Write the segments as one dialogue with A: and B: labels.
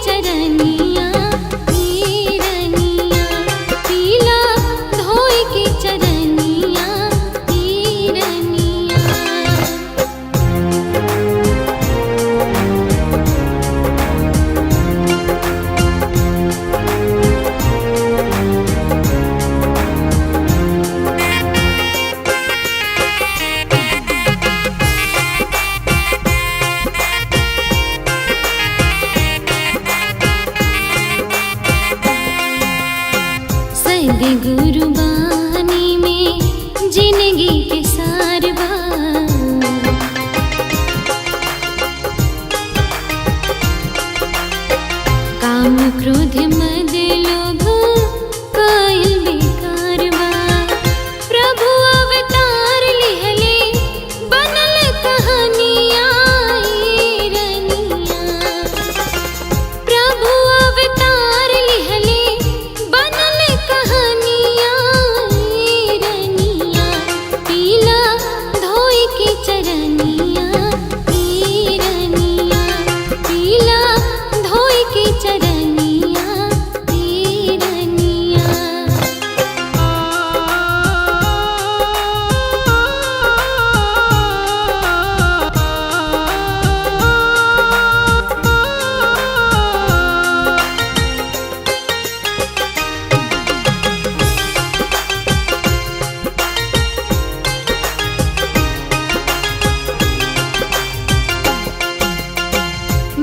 A: चरनिया हीरनिया, पीला धोई के चरनिया हीरनिया। गुरु बानी में जिंदगी के सारवा, काम क्रोध मद लोभ कायल बेकारवा। प्रभु अवतार लिहले बनल कहानिया हीरनिया, प्रभु अवतार लिहले बनल कहानिया हीरनिया, पीला धोई के चरनिया हीरनिया, पीला धोई के चरनिया हीरनिया।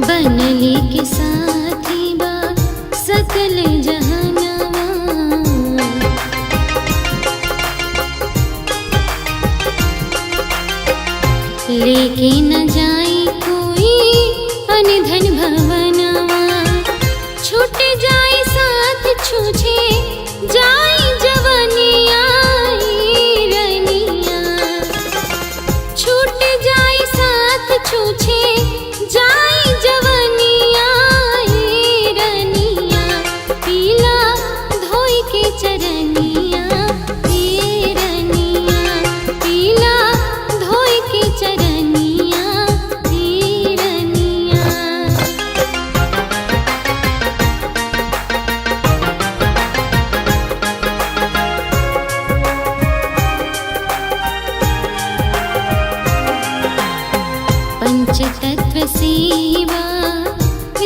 A: बनले के साथी बा सकल जहानवा, लेके न जाई कोई अनधन भवनवा। छूट जाई साथ छूछे जाई जवनिया हीरनिया, छूट जाई साथ छूछे जाई जवनिया हीरनिया, पीला धोई के चरनिया हीरनिया, पीला धोई के चरनिया हीरनिया। पंचतत्व सेवा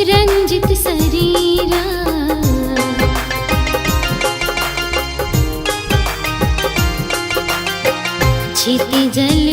A: रंजित शरीरा, क्षिति जल